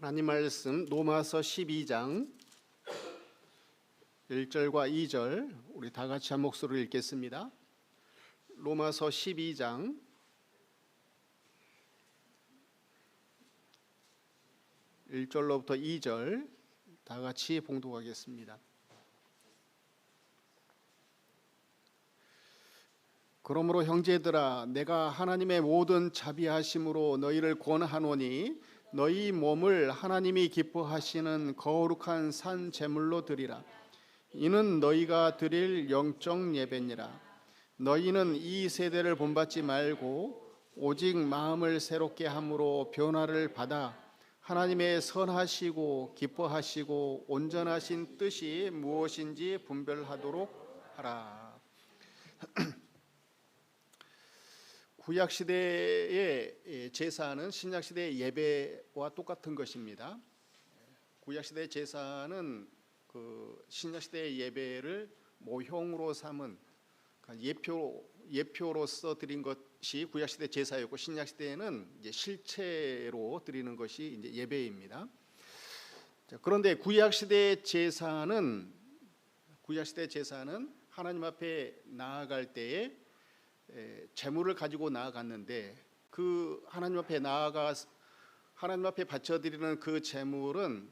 하나님 말씀 로마서 12장 1절과 2절 우리 다 같이 한 목소리로 읽겠습니다. 로마서 12장 1절로부터 2절 다 같이 봉독하겠습니다. 그러므로 형제들아, 내가 하나님의 모든 자비하심으로 너희를 권하노니 너희 몸을 하나님이 기뻐하시는 거룩한 산 제물로 드리라. 이는 너희가 드릴 영적 예배니라. 너희는 이 세대를 본받지 말고 오직 마음을 새롭게 함으로 변화를 받아 하나님의 선하시고 기뻐하시고 온전하신 뜻이 무엇인지 분별하도록 하라. 구약 시대의 제사는 신약 시대의 예배와 똑같은 것입니다. 구약 시대의 제사는 신약 시대의 예배를 모형으로 삼은 예표로서 드린 것이 구약 시대 제사였고, 신약 시대에는 이제 실체로 드리는 것이 이제 예배입니다. 그런데 구약 시대의 제사는 하나님 앞에 나아갈 때에 제물을 가지고 나아갔는데, 그 하나님 앞에 바쳐드리는 그 제물은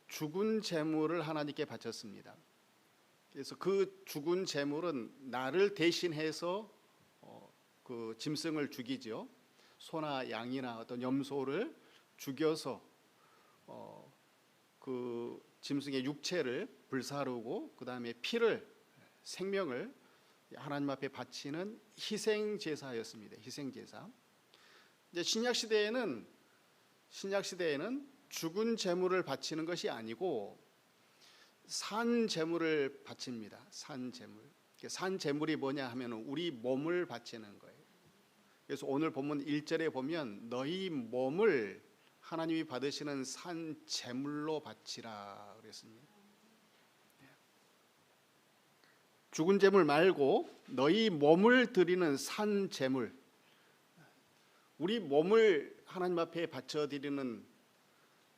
죽은 제물을 하나님께 바쳤습니다. 그래서 그 죽은 제물은 나를 대신해서 그 짐승을 죽이죠. 소나 양이나 어떤 염소를 죽여서 그 짐승의 육체를 불사르고 그 다음에 피를, 생명을 하나님 앞에 바치는 희생 제사였습니다. 희생 제사. 이제 신약 시대에는 죽은 제물을 바치는 것이 아니고 산 제물을 바칩니다. 산 제물. 산 제물이 뭐냐 하면 우리 몸을 바치는 거예요. 그래서 오늘 본문 1절에 보면 너희 몸을 하나님이 받으시는 산 제물로 바치라 그랬습니다. 죽은 제물 말고 너희 몸을 드리는 산 제물, 우리 몸을 하나님 앞에 바쳐드리는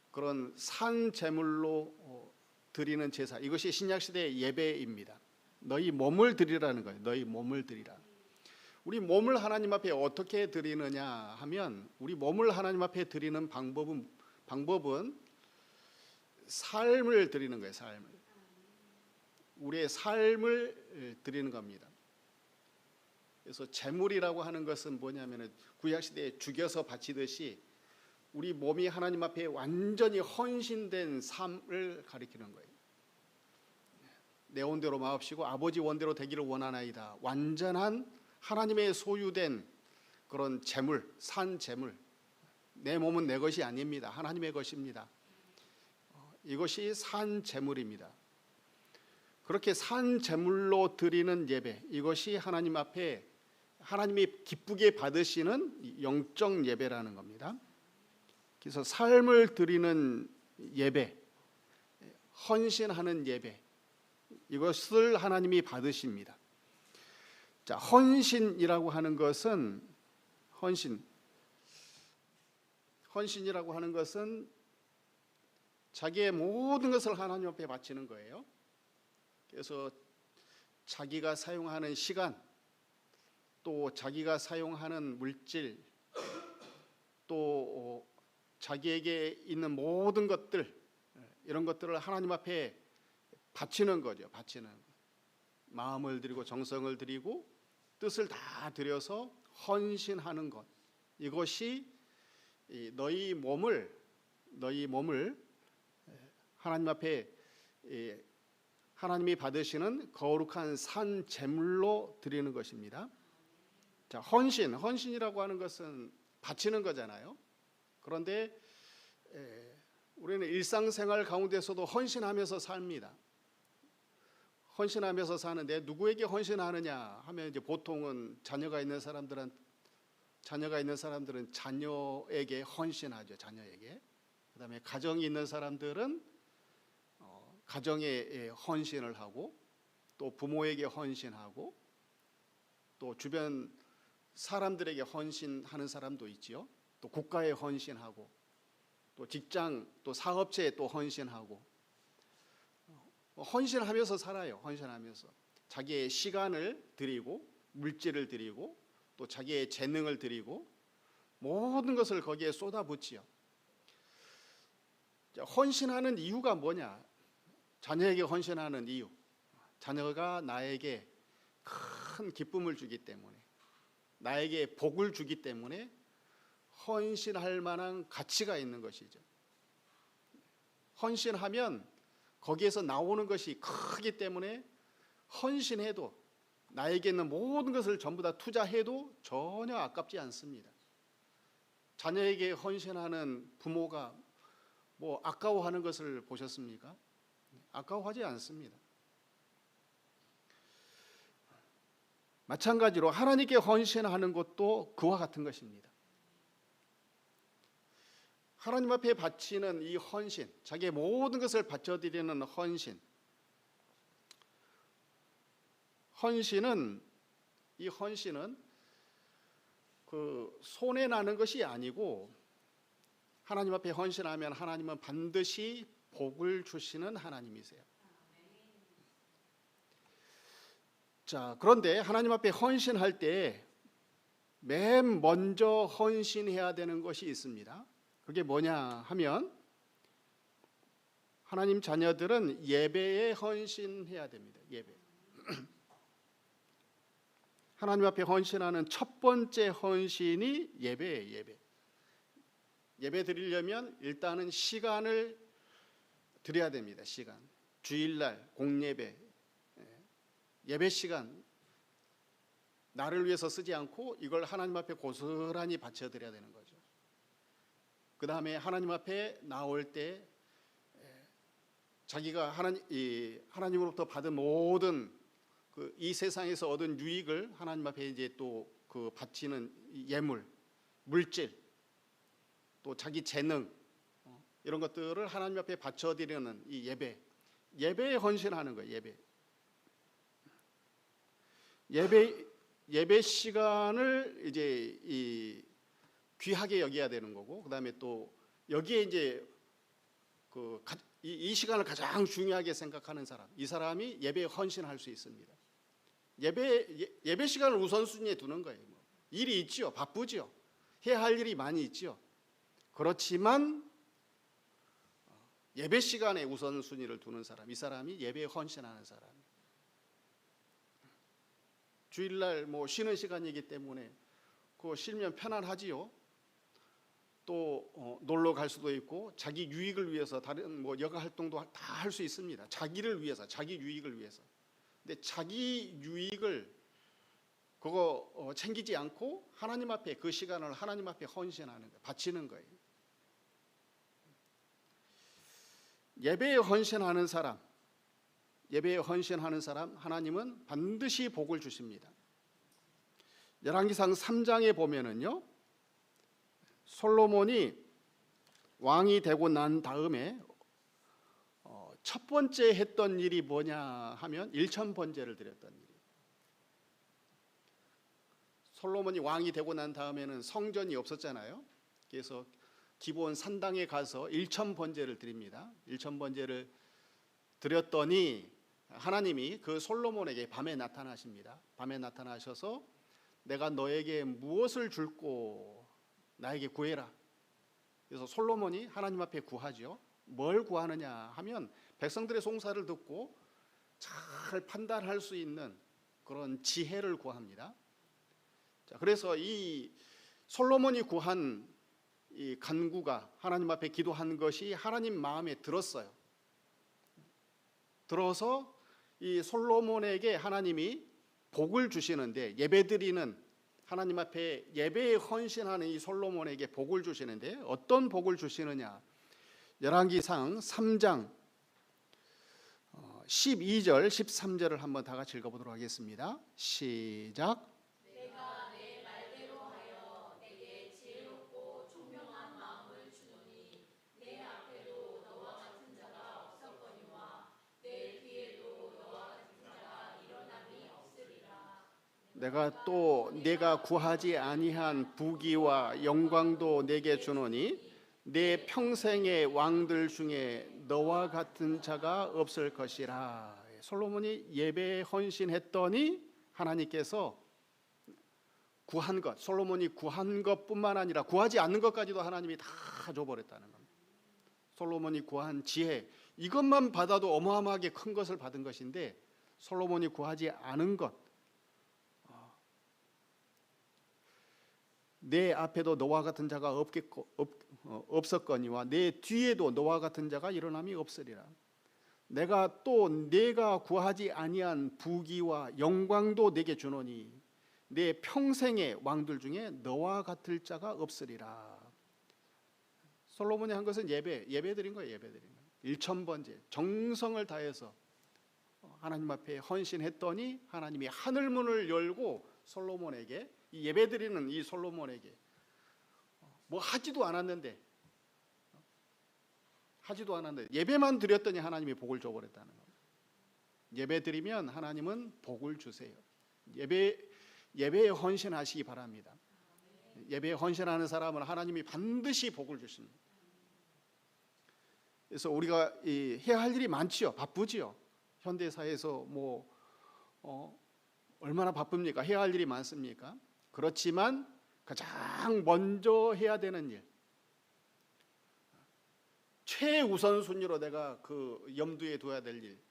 그런 산 제물로 드리는 제사, 이것이 신약시대의 예배입니다. 너희 몸을 드리라는 거예요. 너희 몸을 드리라. 우리 몸을 하나님 앞에 어떻게 드리느냐 하면, 우리 몸을 하나님 앞에 드리는 방법은 삶을 드리는 거예요. 삶을. 우리의 삶을 드리는 겁니다. 그래서 제물이라고 하는 것은 뭐냐면 구약시대에 죽여서 바치듯이 우리 몸이 하나님 앞에 완전히 헌신된 삶을 가리키는 거예요. 내 원대로 마옵시고 아버지 원대로 되기를 원하나이다. 완전한 하나님의 소유된 그런 제물, 산 제물. 내 몸은 내 것이 아닙니다. 하나님의 것입니다. 이것이 산 제물입니다. 그렇게 산 제물로 드리는 예배, 이것이 하나님 앞에 하나님이 기쁘게 받으시는 영적 예배라는 겁니다. 그래서 삶을 드리는 예배, 헌신하는 예배, 이것을 하나님이 받으십니다. 자, 헌신이라고 하는 것은 헌신이라고 하는 것은 자기의 모든 것을 하나님 앞에 바치는 거예요. 그래서 자기가 사용하는 시간, 또 자기가 사용하는 물질, 또 자기에게 있는 모든 것들, 이런 것들을 하나님 앞에 바치는 거죠. 바치는 것. 마음을 드리고 정성을 드리고 뜻을 다 들여서 헌신하는 것. 이것이 너희 몸을 하나님 앞에 하나님이 받으시는 거룩한 산 제물로 드리는 것입니다. 자, 헌신이라고 하는 것은 바치는 거잖아요. 그런데 우리는 일상생활 가운데서도 헌신하면서 삽니다. 헌신하면서 사는데 누구에게 헌신하느냐 하면 이제 보통은 자녀가 있는 사람들은 자녀에게 헌신하죠. 자녀에게. 그다음에 가정이 있는 사람들은 가정에 헌신을 하고, 또 부모에게 헌신하고, 또 주변 사람들에게 헌신하는 사람도 있지요. 또 국가에 헌신하고, 또 직장, 또 사업체에 또 헌신하고 헌신하면서 살아요. 헌신하면서 자기의 시간을 드리고 물질을 드리고 또 자기의 재능을 드리고 모든 것을 거기에 쏟아붓지요. 헌신하는 이유가 뭐냐? 자녀에게 헌신하는 이유. 자녀가 나에게 큰 기쁨을 주기 때문에, 나에게 복을 주기 때문에 헌신할 만한 가치가 있는 것이죠. 헌신하면 거기에서 나오는 것이 크기 때문에 헌신해도, 나에게 있는 모든 것을 전부 다 투자해도 전혀 아깝지 않습니다. 자녀에게 헌신하는 부모가 뭐 아까워하는 것을 보셨습니까? 아까워하지 않습니다. 마찬가지로 하나님께 헌신하는 것도 그와 같은 것입니다. 하나님 앞에 바치는 이 헌신, 자기의 모든 것을 바쳐드리는 헌신, 이 헌신은 그 손해 나는 것이 아니고, 하나님 앞에 헌신하면 하나님은 반드시 복을 주시는 하나님이세요. 자, 그런데 하나님 앞에 헌신할 때 맨 먼저 헌신해야 되는 것이 있습니다. 그게 뭐냐 하면, 하나님 자녀들은 예배에 헌신해야 됩니다. 예배. 하나님 앞에 헌신하는 첫 번째 헌신이 예배예요. 예배. 예배 드리려면 일단은 시간을 드려야 됩니다. 시간. 주일날 공예배, 예배 시간 나를 위해서 쓰지 않고 이걸 하나님 앞에 고스란히 바쳐드려야 되는 거죠. 그 다음에 하나님 앞에 나올 때 자기가 하나님으로부터 받은 모든 이 세상에서 얻은 유익을 하나님 앞에 이제 또 그 바치는 예물, 물질, 또 자기 재능, 이런 것들을 하나님 앞에 바쳐드리는 이 예배에 헌신하는 거예요. 예배 시간을 이제 귀하게 여겨야 되는 거고, 그다음에 또 여기에 이제 이 시간을 가장 중요하게 생각하는 사람, 이 사람이 예배에 헌신할 수 있습니다. 예배 시간을 우선순위에 두는 거예요. 일이 있지요, 바쁘지요, 해야 할 일이 많이 있지요. 그렇지만 예배 시간에 우선순위를 두는 사람, 이 사람이 예배에 헌신하는 사람. 주일날 뭐 쉬는 시간이기 때문에 그거 쉬면 편안하지요. 또 놀러 갈 수도 있고, 자기 유익을 위해서 다른 뭐 여가 활동도 다 할 수 있습니다. 자기를 위해서, 자기 유익을 위해서. 근데 자기 유익을 그거 챙기지 않고 하나님 앞에 그 시간을 하나님 앞에 헌신하는 거예요. 바치는 거예요. 예배에 헌신하는 사람, 하나님은 반드시 복을 주십니다. 열왕기상 3장에 보면은요, 솔로몬이 왕이 되고 난 다음에 첫 번째 했던 일이 뭐냐 하면 일천번제를 드렸던 일이에요. 솔로몬이 왕이 되고 난 다음에는 성전이 없었잖아요. 그래서 기본 산당에 가서 일천번제를 드립니다. 일천번제를 드렸더니 하나님이 그 솔로몬에게 밤에 나타나십니다. 밤에 나타나셔서 내가 너에게 무엇을 줄고 나에게 구해라. 그래서 솔로몬이 하나님 앞에 구하죠. 뭘 구하느냐 하면 백성들의 송사를 듣고 잘 판단할 수 있는 그런 지혜를 구합니다. 자, 그래서 이 솔로몬이 구한 이 간구가, 하나님 앞에 기도한 것이 하나님 마음에 들었어요. 들어서 이 솔로몬에게 하나님이 복을 주시는데, 예배드리는 하나님 앞에 예배에 헌신하는 이 솔로몬에게 복을 주시는데, 어떤 복을 주시느냐? 열왕기상 3장 12절 13절을 한번 다 같이 읽어보도록 하겠습니다. 시작. 내가 내 말대로 하여 내게 지혜롭고 총명한 마음을 주노니 내 앞에도 너와 같은 자가 없었거니와 내 뒤에도 너와 같은 자가 일어남이 없으리라. 내가 또 네가 구하지 아니한 부귀와 영광도 내게 주노니 내 평생의 왕들 중에 너와 같은 자가 없을 것이라. 솔로몬이 예배에 헌신했더니 하나님께서 구한 것, 솔로몬이 구한 것뿐만 아니라 구하지 않는 것까지도 하나님이 다 줘버렸다는 겁니다. 솔로몬이 구한 지혜, 이것만 받아도 어마어마하게 큰 것을 받은 것인데 솔로몬이 구하지 않은 것, 내 앞에도 너와 같은 자가 없었거니와 내 뒤에도 너와 같은 자가 일어남이 없으리라. 내가 구하지 아니한 부귀와 영광도 내게 주노니 내 평생의 왕들 중에 너와 같을 자가 없으리라. 솔로몬이 한 것은 예배 드린 거예요. 예배 드린 거. 1000번째 정성을 다해서 하나님 앞에 헌신했더니 하나님이 하늘 문을 열고 솔로몬에게, 이 예배 드리는 이 솔로몬에게 뭐 하지도 않았는데 예배만 드렸더니 하나님이 복을 줘버렸다는 거예요. 예배 드리면 하나님은 복을 주세요. 예배에 헌신하시기 바랍니다. 예배에 헌신하는 사람은 하나님이 반드시 복을 주십니다. 그래서 우리가 해야 할 일이 많지요. 바쁘지요. 현대 사회에서 얼마나 바쁩니까? 해야 할 일이 많습니까? 그렇지만 가장 먼저 해야 되는 일, 최우선 순위로 내가 염두에 둬야 될 일,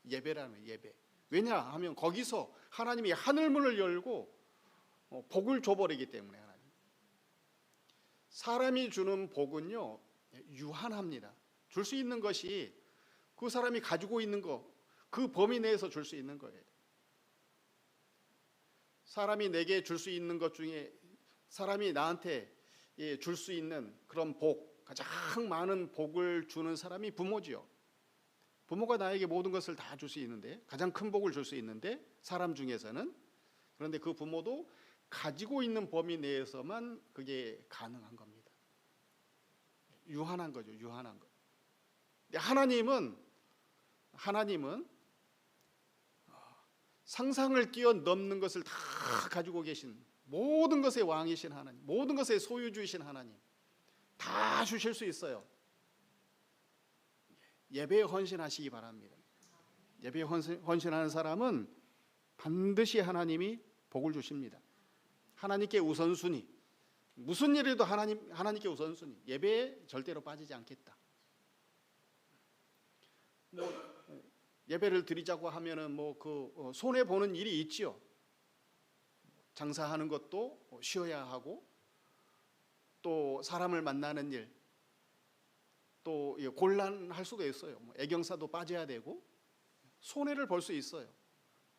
예배라는 거예요. 예배. 왜냐하면 거기서 하나님이 하늘문을 열고 복을 줘버리기 때문에. 하나님. 사람이 주는 복은요 유한합니다. 줄 수 있는 것이 그 사람이 가지고 있는 거, 그 범위 내에서 줄 수 있는 거예요. 사람이 내게 줄 수 있는 것 중에, 사람이 나한테 줄 수 있는 그런 복, 가장 많은 복을 주는 사람이 부모지요. 부모가 나에게 모든 것을 다 줄 수 있는데, 가장 큰 복을 줄 수 있는데 사람 중에서는, 그런데 그 부모도 가지고 있는 범위 내에서만 그게 가능한 겁니다. 유한한 거죠. 유한한 거. 하나님은 상상을 뛰어넘는 것을 다 가지고 계신, 모든 것의 왕이신 하나님, 모든 것의 소유주이신 하나님, 다 주실 수 있어요. 예배에 헌신하시기 바랍니다. 예배에 헌신하는 사람은 반드시 하나님이 복을 주십니다. 하나님께 우선순위, 무슨 일에도 하나님께 우선순위, 예배에 절대로 빠지지 않겠다. 예배를 드리자고 하면은 손해 보는 일이 있지요. 장사하는 것도 쉬어야 하고, 또 사람을 만나는 일, 또 곤란할 수도 있어요. 애경사도 빠져야 되고, 손해를 볼 수 있어요.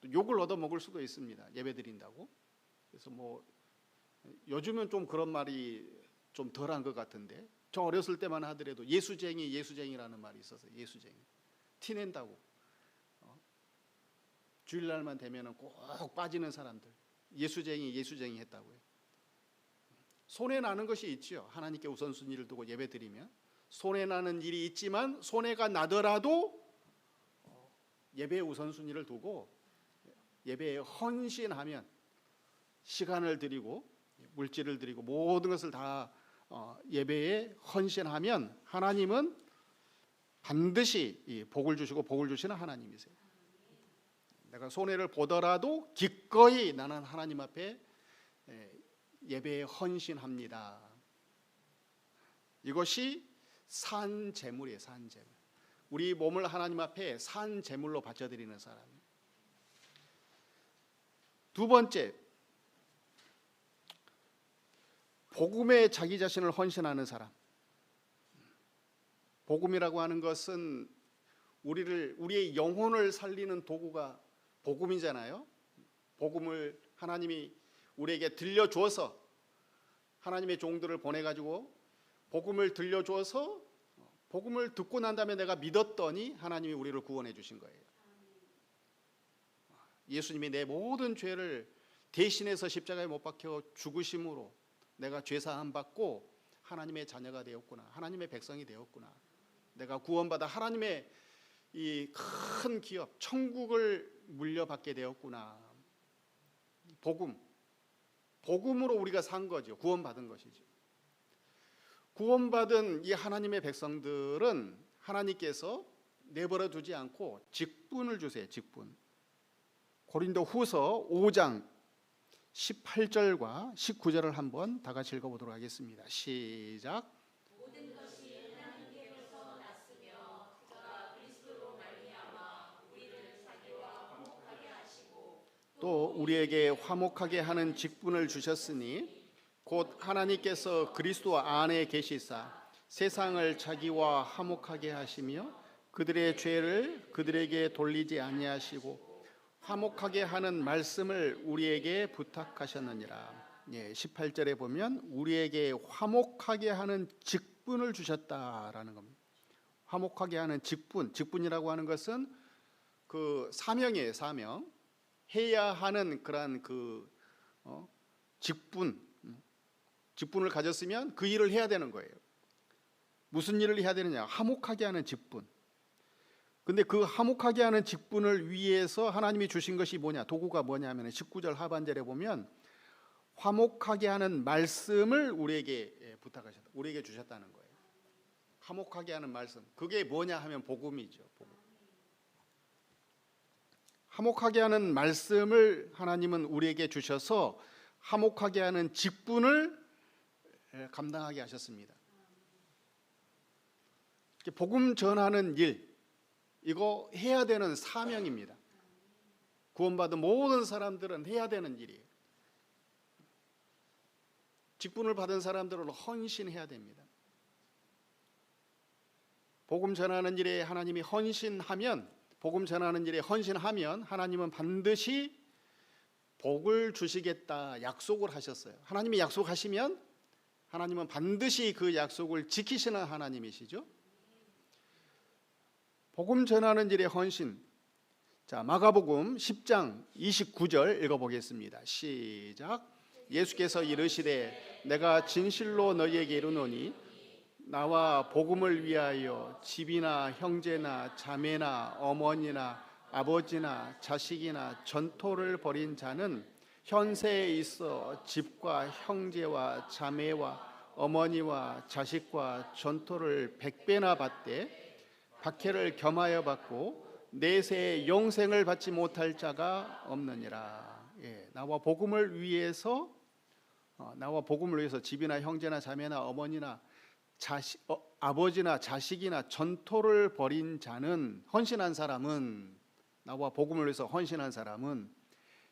또 욕을 얻어 먹을 수도 있습니다. 예배 드린다고. 그래서 요즘은 좀 그런 말이 좀 덜한 것 같은데, 저 어렸을 때만 하더라도 예수쟁이라는 말이 있었어요. 예수쟁이. 티낸다고. 주일날만 되면은 꼭 빠지는 사람들, 예수쟁이 했다고요. 손해 나는 것이 있지요. 하나님께 우선순위를 두고 예배 드리면 손해 나는 일이 있지만, 손해가 나더라도 예배의 우선순위를 두고 예배에 헌신하면, 시간을 드리고 물질을 드리고 모든 것을 다 예배에 헌신하면 하나님은 반드시 복을 주시고 복을 주시는 하나님이세요. 내가 손해를 보더라도 기꺼이 나는 하나님 앞에 예배에 헌신합니다. 이것이 산 제물이에요. 산 제물. 우리 몸을 하나님 앞에 산 제물로 바쳐드리는 사람. 두 번째, 복음에 자기 자신을 헌신하는 사람. 복음이라고 하는 것은 우리의 영혼을 살리는 도구가 복음이잖아요. 복음을 하나님이 우리에게 들려주어서, 하나님의 종들을 보내가지고 복음을 들려주어서, 복음을 듣고 난 다음에 내가 믿었더니 하나님이 우리를 구원해 주신 거예요. 예수님이 내 모든 죄를 대신해서 십자가에 못 박혀 죽으심으로 내가 죄사함 받고 하나님의 자녀가 되었구나, 하나님의 백성이 되었구나, 내가 구원받아 하나님의 이 큰 기업 천국을 물려받게 되었구나. 복음으로 우리가 산 거죠. 구원받은 것이죠. 구원받은 이 하나님의 백성들은 하나님께서 내버려 두지 않고 직분을 주세요. 직분. 고린도 후서 5장 18절과 19절을 한번 다 같이 읽어보도록 하겠습니다. 시작. 모든 것이 하나님께로서 났으며 그가 그리스도로 말미암아 우리를 자기와 화목하게 하시고 또 우리에게 화목하게 하는 직분을 주셨으니 곧 하나님께서 그리스도 안에 계시사 세상을 자기와 화목하게 하시며 그들의 죄를 그들에게 돌리지 아니하시고 화목하게 하는 말씀을 우리에게 부탁하셨느니라. 18절에 보면 우리에게 화목하게 하는 직분을 주셨다라는 겁니다. 화목하게 하는 직분, 직분이라고 하는 것은 그 사명이에요. 사명. 해야 하는 그러한 직분을 가졌으면 그 일을 해야 되는 거예요. 무슨 일을 해야 되느냐? 화목하게 하는 직분. 근데 그 화목하게 하는 직분을 위해서 하나님이 주신 것이 뭐냐? 도구가 뭐냐면 19절 하반절에 보면 화목하게 하는 말씀을 우리에게 부탁하셨다. 우리에게 주셨다는 거예요. 화목하게 하는 말씀. 그게 뭐냐 하면 복음이죠. 복음. 화목하게 하는 말씀을 하나님은 우리에게 주셔서 화목하게 하는 직분을 감당하게 하셨습니다. 복음 전하는 일, 이거 해야 되는 사명입니다. 구원받은 모든 사람들은 해야 되는 일이에요. 직분을 받은 사람들은 헌신해야 됩니다. 복음 전하는 일에 하나님이 복음 전하는 일에 헌신하면 하나님은 반드시 복을 주시겠다 약속을 하셨어요. 하나님이 약속하시면 하나님은 반드시 그 약속을 지키시는 하나님이시죠. 복음 전하는 일에 헌신. 자, 마가복음 10장 29절 읽어보겠습니다. 시작. 예수께서 이르시되 내가 진실로 너희에게 이르노니 나와 복음을 위하여 집이나 형제나 자매나 어머니나 아버지나 자식이나 전토를 벌인 자는 현세에 있어 집과 형제와 자매와 어머니와 자식과 전토를 100배나 받되 박해를 겸하여 받고 내세에 영생을 받지 못할 자가 없느니라. 나와 복음을 위해서 집이나 형제나 자매나 어머니나 아버지나 자식이나 전토를 벌인 자는, 헌신한 사람은, 나와 복음을 위해서 헌신한 사람은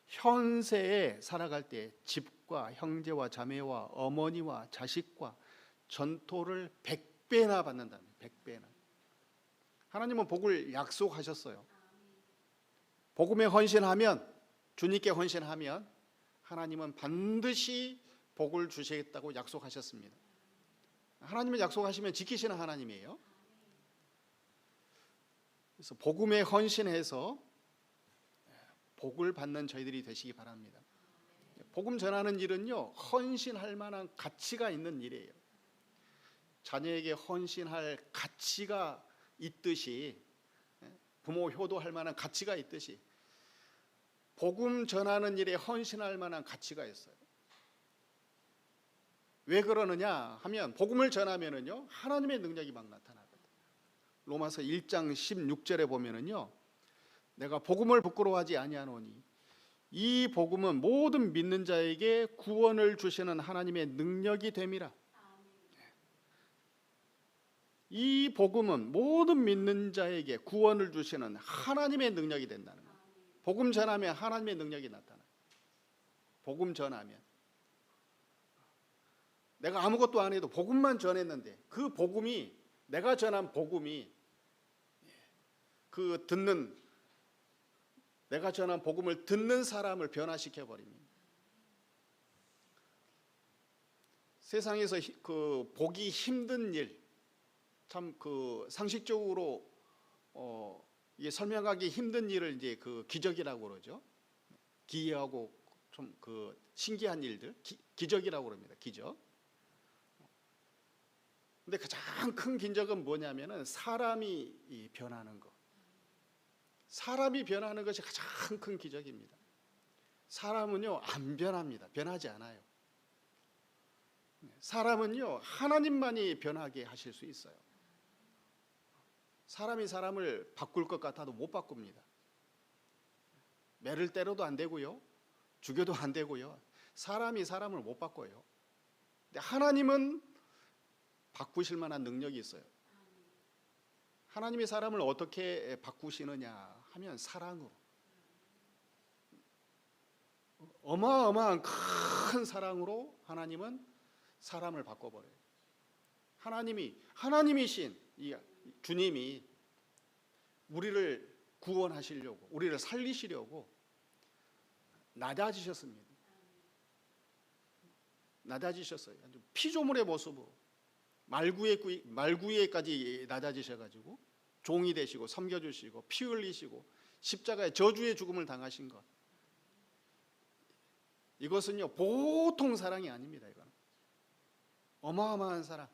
현세에 살아갈 때 집과 형제와 자매와 어머니와 자식과 전토를 100배나 받는다. 100배나. 하나님은 복을 약속하셨어요. 복음에 헌신하면, 주님께 헌신하면 하나님은 반드시 복을 주시겠다고 약속하셨습니다. 하나님은 약속하시면 지키시는 하나님이에요. 그래서 복음에 헌신해서 복을 받는 저희들이 되시기 바랍니다. 복음 전하는 일은요, 헌신할 만한 가치가 있는 일이에요. 자녀에게 헌신할 가치가 있듯이, 부모 효도할 만한 가치가 있듯이 복음 전하는 일에 헌신할 만한 가치가 있어요. 왜 그러느냐 하면 복음을 전하면은요 하나님의 능력이 막 나타나거든요. 로마서 1장 16절에 보면은요, 내가 복음을 부끄러워하지 아니하노니 이 복음은 모든 믿는 자에게 구원을 주시는 하나님의 능력이 됨이라. 이 복음은 모든 믿는 자에게 구원을 주시는 하나님의 능력이 된다는 거예요. 복음 전하면 하나님의 능력이 나타나요. 복음 전하면 내가 아무것도 안 해도 복음만 전했는데 그 복음이, 내가 전한 복음이 내가 전한 복음을 듣는 사람을 변화시켜 버립니다. 세상에서 그 보기 힘든 일, 참 그 상식적으로 이게 설명하기 힘든 일을 이제 그 기적이라고 그러죠. 기이하고 좀 그 신기한 일들, 기적이라고 그럽니다. 기적. 근데 가장 큰 기적은 뭐냐면은 사람이 변하는 것. 사람이 변하는 것이 가장 큰 기적입니다. 사람은요 안 변합니다. 변하지 않아요. 사람은요 하나님만이 변하게 하실 수 있어요. 사람이 사람을 바꿀 것 같아도 못 바꿉니다. 매를 때려도 안 되고요, 죽여도 안 되고요. 사람이 사람을 못 바꿔요. 근데 하나님은 바꾸실 만한 능력이 있어요. 하나님이 사람을 어떻게 바꾸시느냐 하면 사랑으로, 어마어마한 큰 사랑으로 하나님은 사람을 바꿔버려요. 하나님이신 이 주님이 우리를 구원하시려고, 우리를 살리시려고 낮아지셨습니다. 낮아지셨어요. 피조물의 모습으로 말구에까지 낮아지셔가지고 종이 되시고 섬겨주시고 피 흘리시고 십자가의 저주의 죽음을 당하신 것, 이것은요 보통 사랑이 아닙니다. 이건 어마어마한 사랑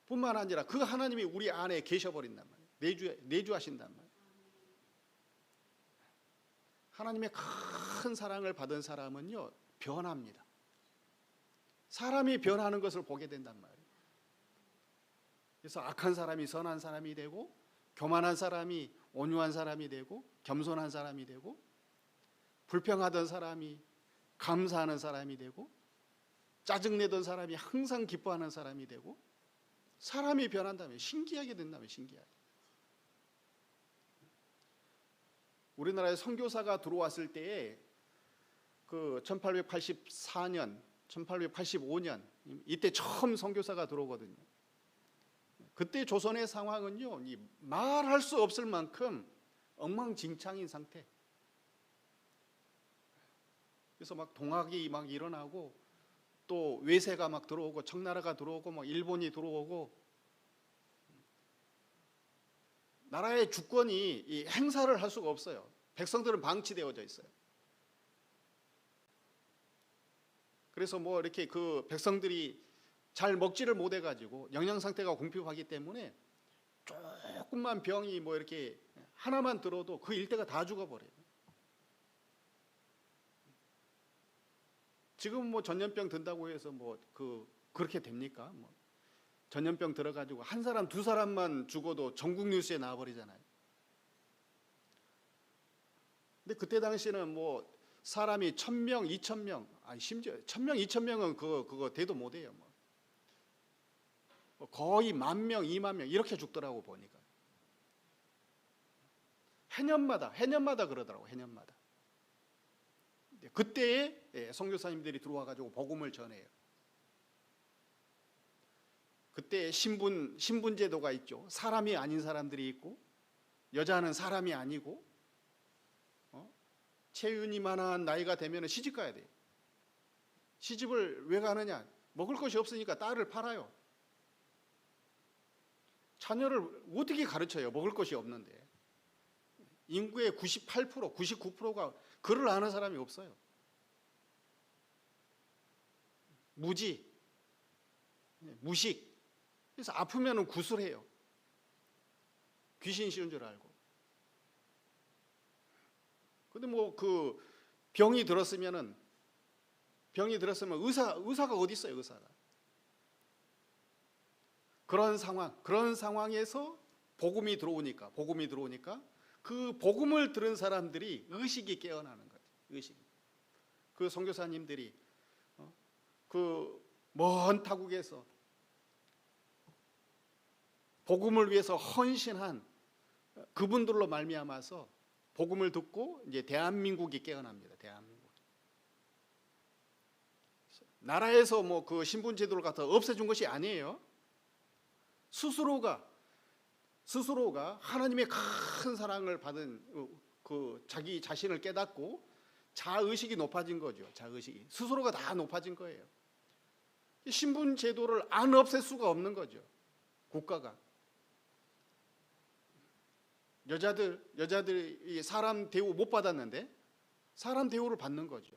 뿐만 아니라 그 하나님이 우리 안에 계셔버린단 말이에요. 내주하신단 말이에요. 하나님의 큰 사랑을 받은 사람은요 변합니다. 사람이 변하는 것을 보게 된단 말이에요. 그래서 악한 사람이 선한 사람이 되고, 교만한 사람이 온유한 사람이 되고, 겸손한 사람이 되고, 불평하던 사람이 감사하는 사람이 되고, 짜증내던 사람이 항상 기뻐하는 사람이 되고, 사람이 변한다면 신기하게 된다면 신기하게. 우리나라에 선교사가 들어왔을 때에 그 1884년, 1885년 이때 처음 선교사가 들어오거든요. 그때 조선의 상황은요 말할 수 없을 만큼 엉망진창인 상태. 그래서 막 동학이 막 일어나고, 또 외세가 막 들어오고, 청나라가 들어오고, 막 일본이 들어오고, 나라의 주권이 이 행사를 할 수가 없어요. 백성들은 방치되어져 있어요. 그래서 뭐 이렇게 그 백성들이 잘 먹지를 못해 가지고 영양 상태가 공핍하기 때문에 조금만 병이 뭐 이렇게 하나만 들어도 그 일대가 다 죽어버려요. 지금 뭐 전염병 든다고 해서 뭐 그렇게 됩니까? 뭐 전염병 들어가지고 한 사람 두 사람만 죽어도 전국 뉴스에 나와버리잖아요. 근데 그때 당시에는 뭐 사람이 1,000명, 2,000명, 아니 심지어 1,000명, 2,000명은 그거 대도 못해요. 뭐 거의 10,000명, 20,000명 이렇게 죽더라고 보니까. 해년마다 그러더라고, 해년마다. 그때에 선교사님들이 들어와가지고 복음을 전해요. 그때 신분제도가 있죠. 사람이 아닌 사람들이 있고, 여자는 사람이 아니고, 채윤이만한 나이가 되면 시집 가야 돼요. 시집을 왜 가느냐? 먹을 것이 없으니까 딸을 팔아요. 자녀를 어떻게 가르쳐요? 먹을 것이 없는데. 인구의 98%, 99%가 글을 아는 사람이 없어요. 무식. 그래서 아프면은 구술해요. 귀신 씌운 줄 알고. 근데 뭐 그 병이 들었으면 의사가 어디 있어요, 의사가. 그런 상황에서 복음이 들어오니까 그 복음을 들은 사람들이 의식이 깨어나는 거죠. 의식이. 그 선교사님들이 그 먼 타국에서 복음을 위해서 헌신한 그분들로 말미암아서 복음을 듣고 이제 대한민국이 깨어납니다. 대한민국. 나라에서 뭐 그 신분 제도를 갖다 없애준 것이 아니에요. 스스로가 하나님의 큰 사랑을 받은 그 자기 자신을 깨닫고 자의식이 높아진 거죠. 자의식이 스스로가 다 높아진 거예요. 신분 제도를 안 없앨 수가 없는 거죠. 국가가. 여자들이 사람 대우 못 받았는데 사람 대우를 받는 거죠.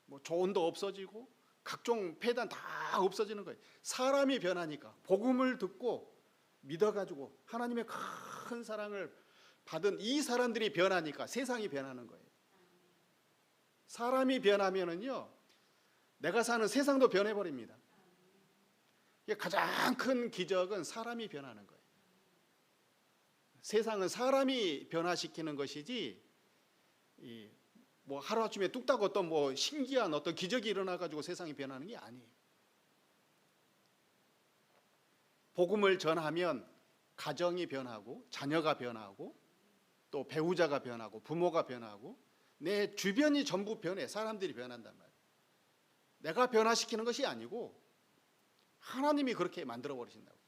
뭐 조언도 없어지고 각종 폐단 다 없어지는 거예요. 사람이 변하니까, 복음을 듣고 믿어가지고 하나님의 큰 사랑을 받은 이 사람들이 변하니까 세상이 변하는 거예요. 사람이 변하면은요 내가 사는 세상도 변해버립니다. 가장 큰 기적은 사람이 변하는 거예요. 세상은 사람이 변화시키는 것이지 뭐 하루아침에 뚝딱 어떤 뭐 신기한 어떤 기적이 일어나가지고 세상이 변하는 게 아니에요. 복음을 전하면 가정이 변하고 자녀가 변하고 또 배우자가 변하고 부모가 변하고 내 주변이 전부 변해. 사람들이 변한단 말이에요. 내가 변화시키는 것이 아니고 하나님이 그렇게 만들어 버리신다고.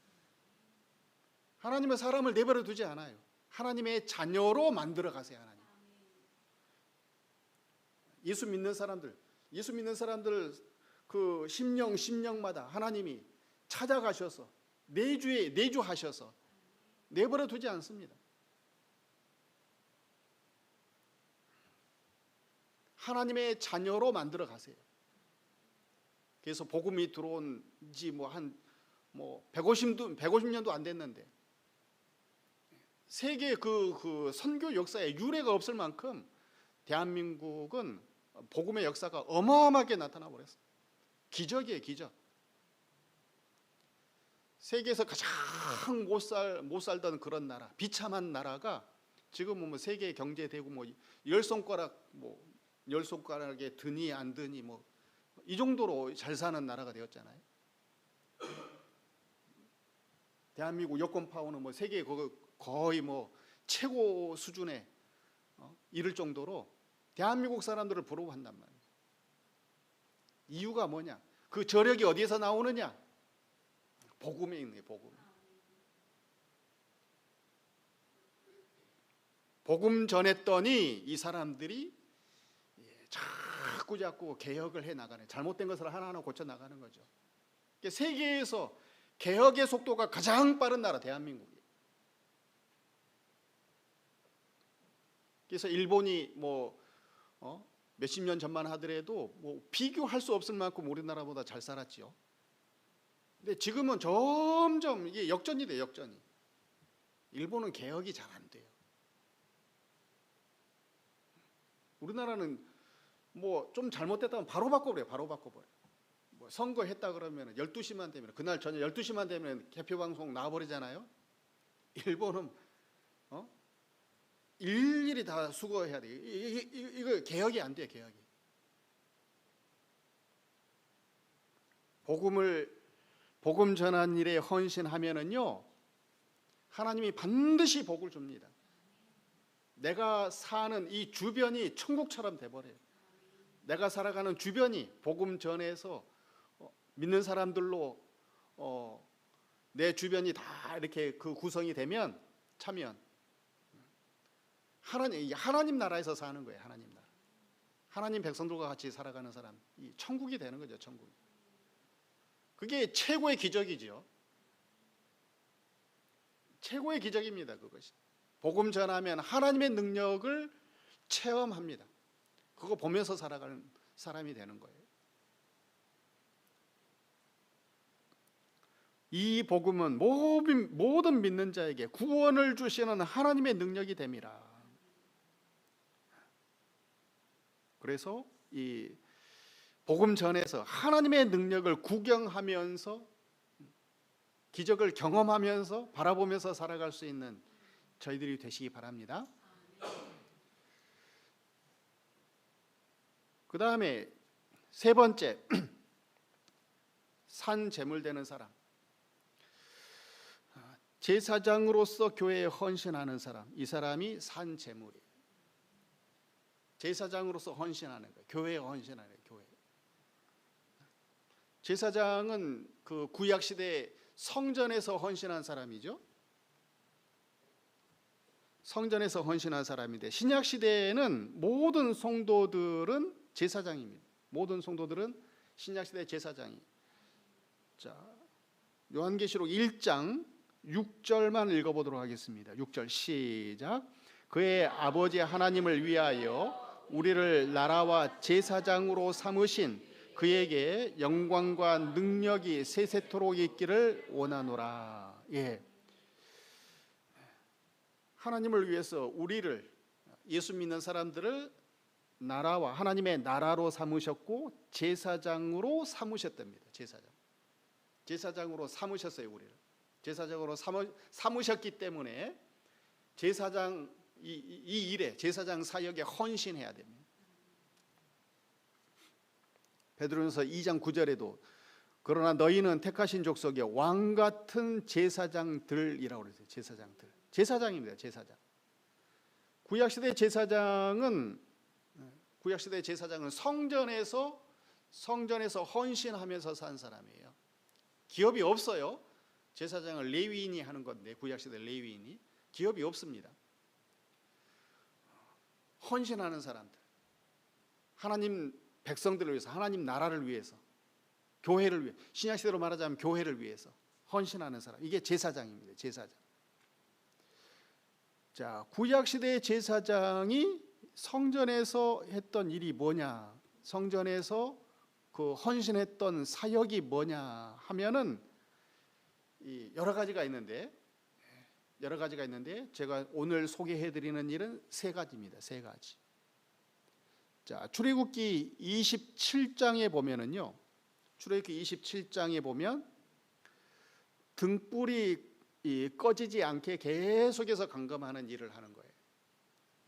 하나님은 사람을 내버려 두지 않아요. 하나님의 자녀로 만들어 가세요. 하나님. 예수 믿는 사람들 그 심령마다 하나님이 찾아가셔서 내주하셔서 내버려 두지 않습니다. 하나님의 자녀로 만들어 가세요. 그래서 복음이 들어온 지 한 150년도 안 됐는데 세계 그 선교 역사에 유례가 없을 만큼 대한민국은 복음의 역사가 어마어마하게 나타나 버렸어요. 기적이에요, 기적. 세계에서 가장 못 살던 그런 나라, 비참한 나라가 지금은 뭐 세계 경제 대국 열 손가락에 드니 안 드니 이 정도로 잘 사는 나라가 되었잖아요. 대한민국 여권 파워는 세계 거의 최고 수준에 이를 정도로 대한민국 사람들을 부러워한단 말이에요. 이유가 뭐냐? 그 저력이 어디에서 나오느냐? 복음에 있는 거예요. 복음 전했더니 이 사람들이 자꾸 개혁을 해 나가는, 잘못된 것을 하나하나 고쳐 나가는 거죠. 세계에서 개혁의 속도가 가장 빠른 나라 대한민국이에요. 그래서 일본이 몇십 년 전만 하더라도 비교할 수 없을 만큼 우리나라보다 잘 살았지요. 근데 지금은 점점 이게 역전이 돼요. 역전이. 일본은 개혁이 잘 안 돼요. 우리나라는 좀 잘못됐다면 바로 바꿔버려요. 바로 바꿔버려요. 선거했다 그러면 12시만 되면, 그날 저녁 12시만 되면 개표방송 나와버리잖아요. 일본은 일일이 다 수거해야 돼요. 이거 개혁이 안 돼요. 개혁이. 복음 전한 일에 헌신하면은요, 하나님이 반드시 복을 줍니다. 내가 사는 이 주변이 천국처럼 돼버려요. 내가 살아가는 주변이 복음 전해서 믿는 사람들로 내 주변이 다 이렇게 그 구성이 되면 차면 하나님 나라에서 사는 거예요. 하나님 나라. 하나님 백성들과 같이 살아가는 사람, 이 천국이 되는 거죠. 천국. 그게 최고의 기적이죠. 최고의 기적입니다. 그것이. 복음 전하면 하나님의 능력을 체험합니다. 그거 보면서 살아가는 사람이 되는 거예요. 이 복음은 모든 믿는 자에게 구원을 주시는 하나님의 능력이 됨이라. 그래서 이 복음 전에서 하나님의 능력을 구경하면서 기적을 경험하면서 바라보면서 살아갈 수 있는 저희들이 되시기 바랍니다. 그 다음에 세 번째, 산 제물 되는 사람. 제사장으로서 교회에 헌신하는 사람, 이 사람이 산 제물이에요. 제사장으로서 헌신하는 거예요. 교회에 헌신하는 거예요. 교회. 제사장은 그 구약 시대에 성전에서 헌신한 사람이죠. 성전에서 헌신한 사람인데, 신약 시대에는 모든 성도들은 제사장입니다. 모든 성도들은 신약 시대 제사장이. 자, 요한계시록 1장 6절만 읽어보도록 하겠습니다. 6절 시작. 그의 아버지 하나님을 위하여 우리를 나라와 제사장으로 삼으신 그에게 영광과 능력이 세세토록 있기를 원하노라. 예. 하나님을 위해서 우리를, 예수 믿는 사람들을 나라와 하나님의 나라로 삼으셨고 제사장으로 삼으셨답니다. 제사장으로 삼으셨어요. 우리를 제사장으로 삼으셨기 때문에 제사장 이 일에 제사장 사역에 헌신해야 됩니다. 베드로전서 2장 9절에도 그러나 너희는 택하신 족속의 왕 같은 제사장들이라고 그랬어요. 제사장입니다. 제사장. 구약시대 제사장은 성전에서 헌신하면서 산 사람이에요. 기업이 없어요. 제사장을 레위인이 하는 건데 구약시대 레위인이 기업이 없습니다. 헌신하는 사람들, 하나님 백성들을 위해서, 하나님 나라를 위해서, 교회를 위해, 신약시대로 말하자면 교회를 위해서 헌신하는 사람, 이게 제사장입니다. 제사장. 자, 구약시대의 제사장이 성전에서 했던 일이 뭐냐, 성전에서 그 헌신했던 사역이 뭐냐 하면은 여러 가지가 있는데 제가 오늘 소개해드리는 일은 세 가지입니다. 세 가지. 자, 출애굽기 27장에 보면은요, 출애굽기 27장에 보면 등불이 꺼지지 않게 계속해서 감금하는 일을 하는 거예요.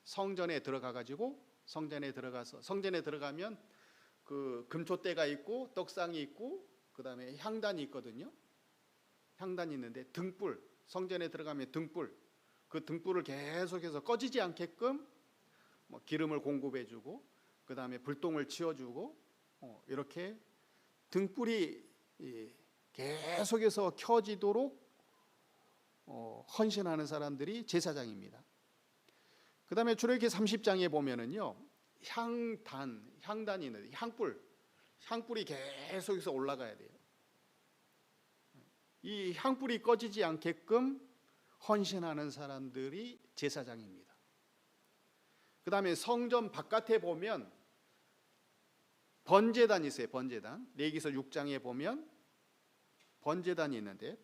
성전에 들어가서 성전에 들어가면 그 금초대가 있고 떡상이 있고 그 다음에 향단이 있거든요. 향단이 있는데 등불, 성전에 들어가면 그 등불을 계속해서 꺼지지 않게끔 뭐 기름을 공급해주고 그 다음에 불똥을 치워주고 이렇게 등불이 계속해서 켜지도록 헌신하는 사람들이 제사장입니다. 그 다음에 출애굽기 30장에 보면은요, 향단이 있는데 향불이 계속해서 올라가야 돼요. 이 향불이 꺼지지 않게끔 헌신하는 사람들이 제사장입니다. 그 다음에 성전 바깥에 보면 번제단이 있어요. 번제단. 레위기서 6장에 보면 번제단이 있는데,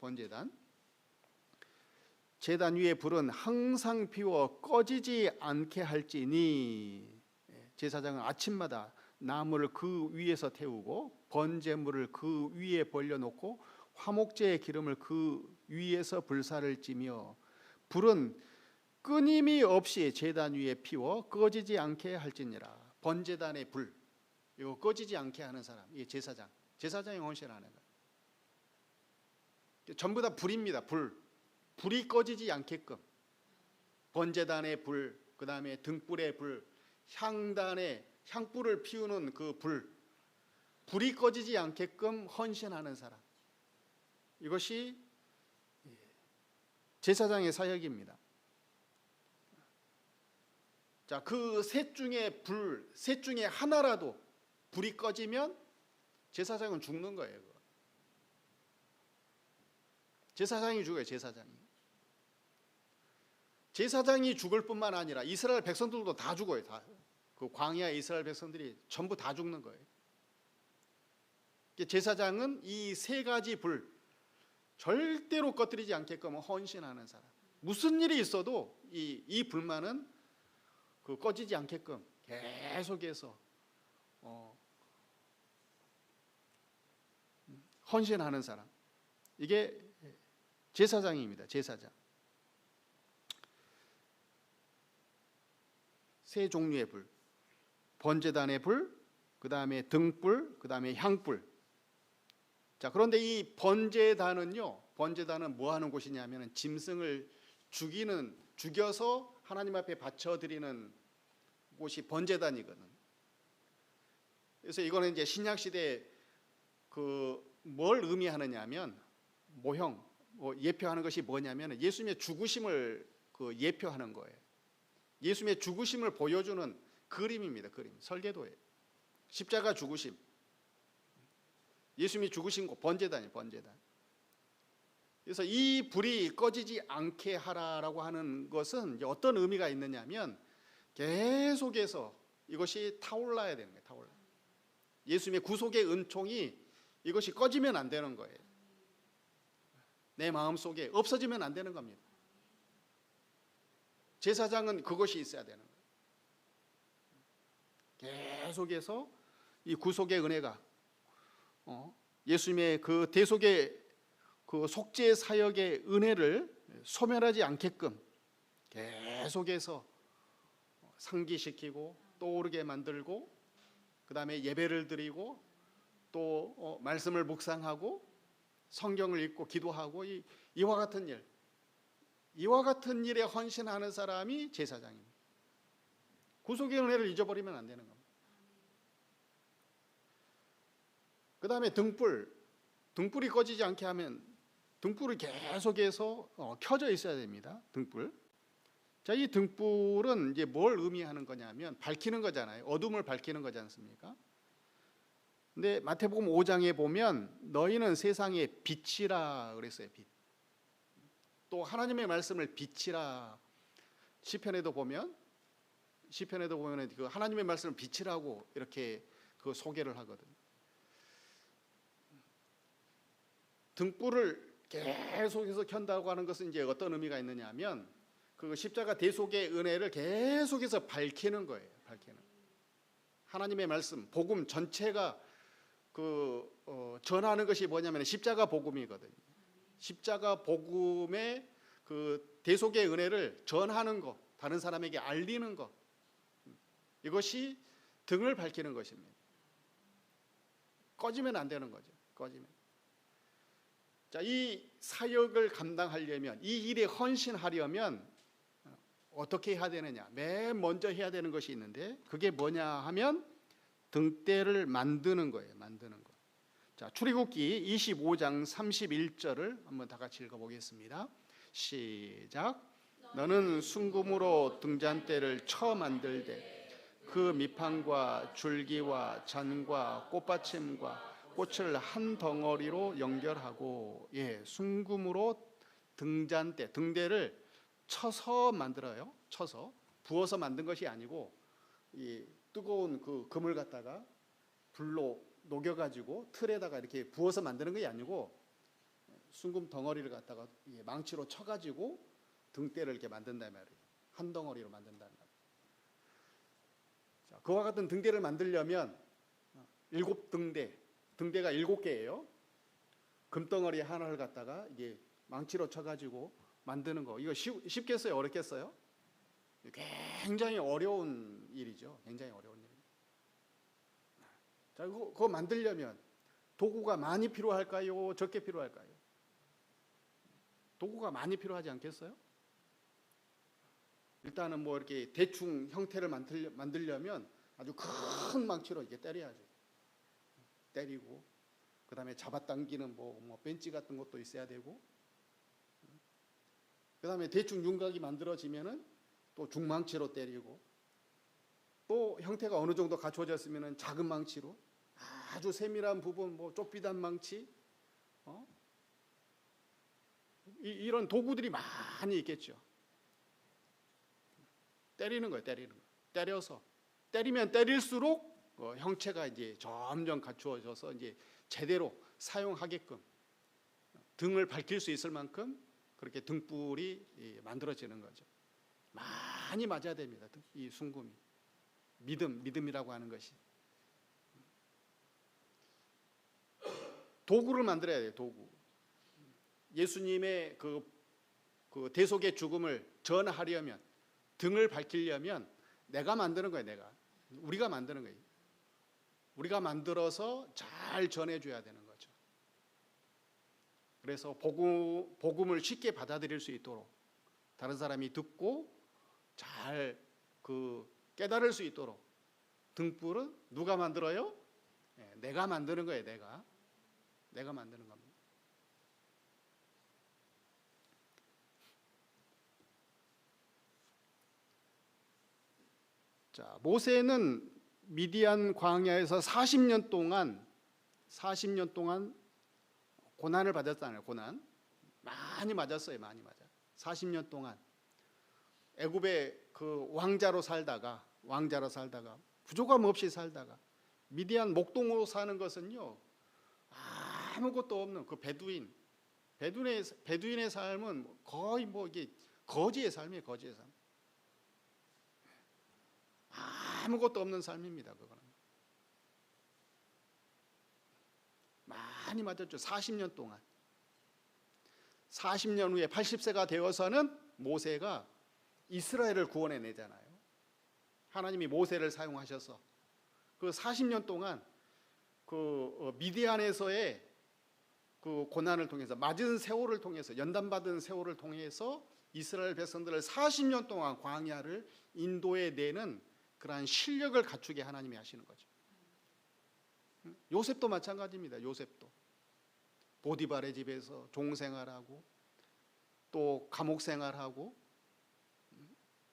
제단 위에 불은 항상 피워 꺼지지 않게 할지니, 제사장은 아침마다 나무를 그 위에서 태우고 번제물을 그 위에 벌려놓고 화목제의 기름을 그 위에서 불사를 찌며 불은 끊임이 없이 제단 위에 피워 꺼지지 않게 할지니라. 번제단의 불, 이거 꺼지지 않게 하는 사람, 이게 제사장이 헌신하는 거예요. 전부 다 불입니다. 불이 꺼지지 않게끔 번제단의 불, 그 다음에 등불의 불, 향불을 피우는 그 불이 꺼지지 않게끔 헌신하는 사람, 이것이 제사장의 사역입니다. 자, 그 셋 중에 하나라도 불이 꺼지면 제사장은 죽는 거예요. 제사장이 죽어요. 제사장이 죽을 뿐만 아니라 이스라엘 백성들도 다 죽어요. 그 광야 이스라엘 백성들이 전부 다 죽는 거예요. 제사장은 이 세 가지 불 절대로 꺼뜨리지 않게끔 헌신하는 사람. 무슨 일이 있어도 이 불만은 그 꺼지지 않게끔 계속해서 헌신하는 사람. 이게 제사장입니다. 제사장. 세 종류의 불, 번제단의 불, 그 다음에 등불, 그 다음에 향불. 자, 그런데 이 번제단은 뭐 하는 곳이냐면 짐승을 죽여서 하나님 앞에 바쳐드리는 곳이 번제단이거든. 그래서 이거는 이제 신약 시대에 뭘 의미하느냐면 모형, 예표하는 것이 뭐냐면 예수님의 죽으심을 예표하는 거예요. 예수님의 죽으심을 보여주는 그림입니다. 그림, 설계도예요. 십자가 죽으심, 예수님이 죽으신 곳, 번제단이에요. 번제단. 그래서 이 불이 꺼지지 않게 하라라고 하는 것은 이제 어떤 의미가 있느냐면 계속해서 이것이 타올라야 되는 거예요. 타올라. 예수님의 구속의 은총이 이것이 꺼지면 안 되는 거예요. 내 마음속에 없어지면 안 되는 겁니다. 제사장은 그것이 있어야 되는 거예요. 계속해서 이 구속의 은혜가 예수님의 그 대속의 그 속죄 사역의 은혜를 소멸하지 않게끔 계속해서 상기시키고 떠오르게 만들고, 그 다음에 예배를 드리고, 또 말씀을 묵상하고 성경을 읽고 기도하고, 이와 같은 일, 이와 같은 일에 헌신하는 사람이 제사장입니다. 구속의 은혜를 잊어버리면 안 되는 겁니다. 그 다음에 등불이 꺼지지 않게 하면 등불이 계속해서 켜져 있어야 됩니다. 등불. 자, 이 등불은 이제 뭘 의미하는 거냐면 밝히는 거잖아요. 어둠을 밝히는 거지 않습니까? 근데 마태복음 5장에 보면 너희는 세상의 빛이라 그랬어요. 빛. 또 하나님의 말씀을 빛이라 시편에도 보면 그 하나님의 말씀을 빛이라고 이렇게 그 소개를 하거든요. 등불을 계속해서 켠다고 하는 것은 이제 어떤 의미가 있느냐면 그 십자가 대속의 은혜를 계속해서 밝히는 거예요. 밝히는. 하나님의 말씀, 복음 전체가 전하는 것이 뭐냐면 십자가 복음이거든요. 십자가 복음의 그 대속의 은혜를 전하는 것, 다른 사람에게 알리는 것, 이것이 등을 밝히는 것입니다. 꺼지면 안 되는 거죠. 꺼지면. 자, 이 사역을 감당하려면, 이 일에 헌신하려면 어떻게 해야 되느냐? 맨 먼저 해야 되는 것이 있는데 그게 뭐냐 하면 등대를 만드는 거예요. 만드는 거. 자, 출애굽기 25장 31절을 한번 다 같이 읽어보겠습니다. 시작. 너는 순금으로 등잔대를 쳐 만들되 그 밑판과 줄기와 잔과 꽃받침과 꽃을 한 덩어리로 연결하고, 순금으로 등대를 쳐서 만들어요. 쳐서 부어서 만든 것이 아니고 이 뜨거운 그 금을 갖다가 불로 녹여가지고 틀에다가 이렇게 부어서 만드는 것이 아니고 순금 덩어리를 갖다가 망치로 쳐가지고 등대를 이렇게 만든단 말이에요. 한 덩어리로 만든단 말이에요. 자, 그와 같은 등대를 만들려면 7등대, 등대가 7개예요. 금덩어리 하나를 갖다가 이게 망치로 쳐가지고 만드는 거, 이거 쉽겠어요? 어렵겠어요? 굉장히 어려운 일이죠. 굉장히 어려운 일. 자, 그거 만들려면 도구가 많이 필요할까요? 적게 필요할까요? 도구가 많이 필요하지 않겠어요? 일단은 뭐 이렇게 대충 형태를 만들려면 아주 큰 망치로 이렇게 때려야죠. 때리고, 그 다음에 잡아당기는 뭐 벤치 같은 것도 있어야 되고, 그 다음에 대충 윤곽이 만들어지면은 또 중망치로 때리고, 또 형태가 어느 정도 갖춰졌으면은 작은 망치로, 아주 세밀한 부분 뭐 좁비단 망치, 이런 도구들이 많이 있겠죠. 때리는 거예요. 때려서 때리면 때릴수록 형체가 이제 점점 갖추어져서 이제 제대로 사용하게끔 등을 밝힐 수 있을 만큼 그렇게 등불이 만들어지는 거죠. 많이 맞아야 됩니다. 이 순금이. 믿음이라고 하는 것이. 도구를 만들어야 돼요. 도구. 예수님의 그 대속의 죽음을 전하려면, 등을 밝히려면 내가 만드는 거예요. 우리가 만드는 거예요. 우리가 만들어서 잘 전해줘야 되는 거죠. 그래서 복음을 쉽게 받아들일 수 있도록, 다른 사람이 듣고 잘 깨달을 수 있도록 등불은 누가 만들어요? 내가 만드는 거예요. 내가 만드는 겁니다. 자, 모세는 미디안 광야에서 40년 동안 고난을 받았잖아요. 고난 많이 맞았어요. 많이 맞아. 40년 동안 애굽의 그 왕자로 살다가 부족함 없이 살다가 미디안 목동으로 사는 것은요, 아무것도 없는 그 베두인의 삶은 거의 뭐 이게 거지의 삶이에요. 거지의 삶. 아무것도 없는 삶입니다. 그거는 많이 맞았죠. 40년 동안. 40년 후에 80세가 되어서는 모세가 이스라엘을 구원해내잖아요. 하나님이 모세를 사용하셔서 그 40년 동안 그 미디안에서의 그 고난을 통해서, 맞은 세월을 통해서, 연단받은 세월을 통해서 이스라엘 백성들을 40년 동안 광야를 인도해내는 그러한 실력을 갖추게 하나님이 하시는 거죠. 요셉도 마찬가지입니다. 요셉도 보디발의 집에서 종생활하고 또 감옥생활하고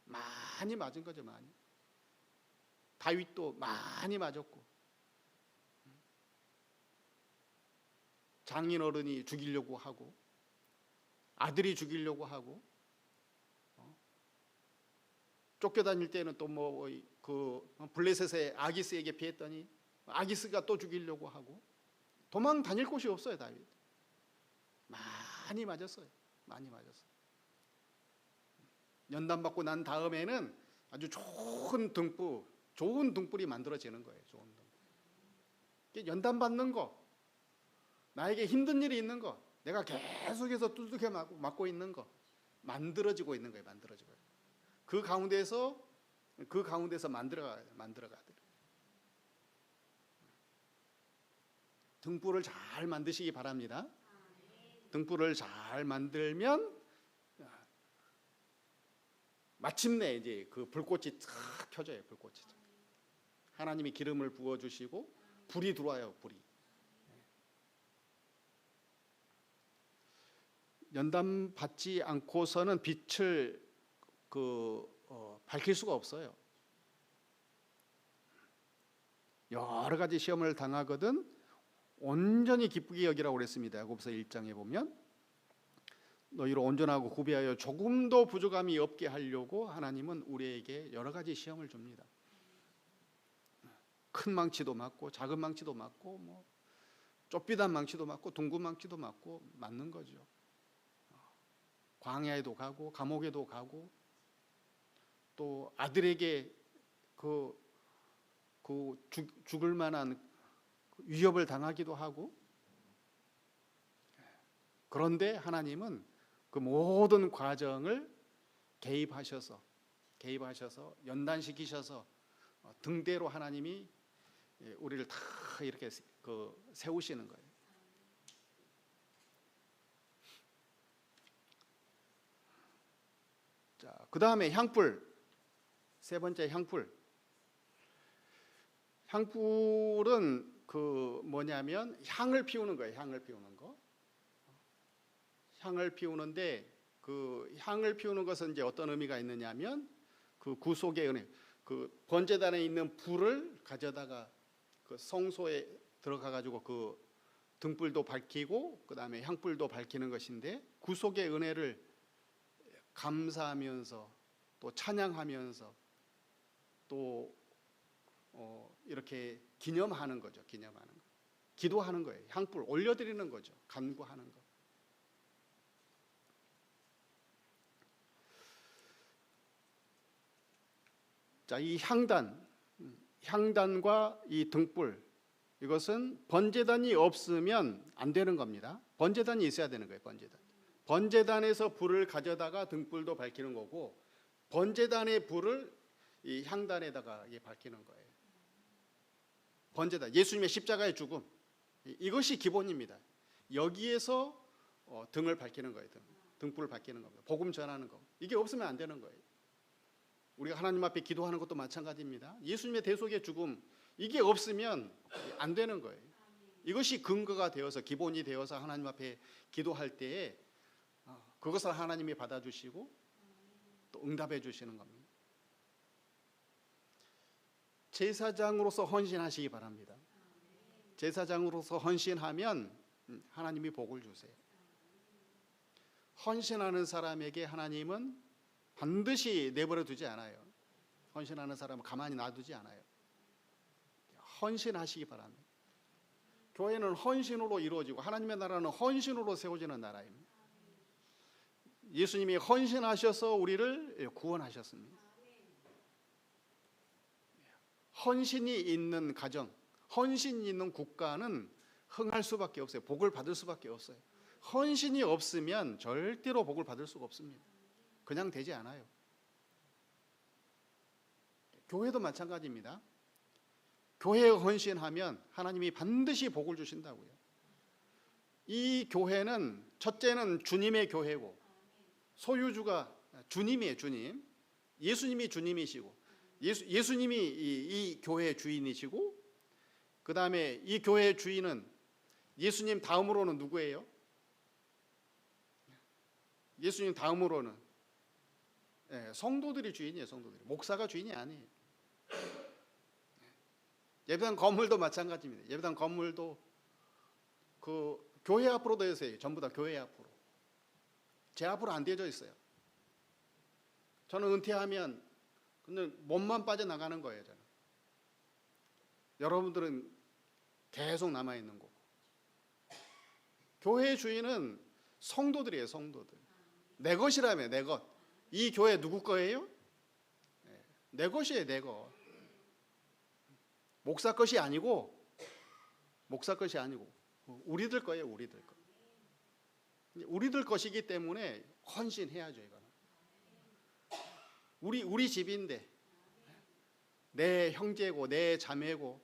많이 맞은 거죠. 많이. 다윗도 많이 맞았고, 장인어른이 죽이려고 하고, 아들이 죽이려고 하고, 쫓겨다닐 때는 또 뭐 그 블레셋의 아기스에게 피했더니 아기스가 또 죽이려고 하고, 도망 다닐 곳이 없어요. 다윗 많이 맞았어요. 많이 맞았어요. 연단받고 난 다음에는 아주 좋은 등불이 만들어지는 거예요. 좋은 등불. 연단받는 거, 나에게 힘든 일이 있는 거, 내가 계속해서 두들겨 맞고 있는 거, 만들어지고 있는 거예요. 만들어지고. 그 가운데서 만들어가야 돼요. 등불을 잘 만드시기 바랍니다. 등불을 잘 만들면 마침내 이제 그 불꽃이 탁 켜져요. 불꽃이. 하나님이 기름을 부어 주시고 불이 들어와요. 불이. 연단 받지 않고서는 빛을 밝힐 수가 없어요. 여러 가지 시험을 당하거든 온전히 기쁘게 여기라고 그랬습니다. 야고보서 1장에 보면 너희를 온전하고 구비하여 조금도 부족함이 없게 하려고 하나님은 우리에게 여러 가지 시험을 줍니다. 큰 망치도 맞고 작은 망치도 맞고 뭐 좁비단 망치도 맞고 둥근 망치도 맞고 맞는 거죠. 광야에도 가고 감옥에도 가고 또 아들에게 죽을 만한 위협을 당하기도 하고, 그런데 하나님은 그 모든 과정을 개입하셔서 연단시키셔서 등대로 하나님이 우리를 다 이렇게 세우시는 거예요. 자, 그 다음에 향불. 세 번째 향불. 향불은 뭐냐면 향을 피우는 거예요. 향을 피우는 거. 향을 피우는데 그 향을 피우는 것은 이제 어떤 의미가 있느냐면 그 구속의 은혜. 그 번제단에 있는 불을 가져다가 그 성소에 들어가 가지고 그 등불도 밝히고 그다음에 향불도 밝히는 것인데, 구속의 은혜를 감사하면서 또 찬양하면서 또 이렇게 기념하는 거죠. 기념하는 거. 기도하는 거예요. 향불 올려드리는 거죠. 간구하는 거. 자, 이 향단과 이 등불, 이것은 번제단이 없으면 안 되는 겁니다. 번제단이 있어야 되는 거예요. 번제단에서 불을 가져다가 등불도 밝히는 거고, 번제단의 불을 이 향단에다가 밝히는 거예요. 번제단, 예수님의 십자가의 죽음, 이것이 기본입니다. 여기에서 등을 밝히는 거예요. 등불을 밝히는 겁니다. 복음 전하는 거, 이게 없으면 안 되는 거예요. 우리가 하나님 앞에 기도하는 것도 마찬가지입니다. 예수님의 대속의 죽음, 이게 없으면 안 되는 거예요. 이것이 근거가 되어서, 기본이 되어서 하나님 앞에 기도할 때에 그것을 하나님이 받아주시고 또 응답해 주시는 겁니다. 제사장으로서 헌신하시기 바랍니다. 제사장으로서 헌신하면 하나님이 복을 주세요. 헌신하는 사람에게 하나님은 반드시 내버려 두지 않아요. 헌신하는 사람은 가만히 놔두지 않아요. 헌신하시기 바랍니다. 교회는 헌신으로 이루어지고 하나님의 나라는 헌신으로 세워지는 나라입니다. 예수님이 헌신하셔서 우리를 구원하셨습니다. 헌신이 있는 가정, 헌신이 있는 국가는 흥할 수밖에 없어요. 복을 받을 수밖에 없어요. 헌신이 없으면 절대로 복을 받을 수가 없습니다. 그냥 되지 않아요. 교회도 마찬가지입니다. 교회에 헌신하면 하나님이 반드시 복을 주신다고요. 이 교회는 첫째는 주님의 교회고, 소유주가 주님이에요. 주님. 예수님이 주님이시고, 예수님이 이 교회의 주인이시고, 그 다음에 이 교회의 주인은 예수님 다음으로는 누구예요? 예수님 다음으로는 성도들이 주인이에요. 성도들이. 목사가 주인이 아니에요. 예배당 건물도 마찬가지입니다. 예배당 건물도 그 교회 앞으로 되어 있어요. 전부 다 교회 앞으로. 제 앞으로 안 되어져 있어요. 저는 은퇴하면 그냥 몸만 빠져나가는 거예요. 저는. 여러분들은 계속 남아있는 거고. 교회의 주인은 성도들이에요. 성도들. 내 것이라며, 내 것. 이 교회 누구 거예요? 내 것이에요. 내 것. 목사 것이 아니고 우리들 거예요. 우리들 거. 우리들 것이기 때문에 헌신해야죠. 이거는 우리 집인데, 내 형제고 내 자매고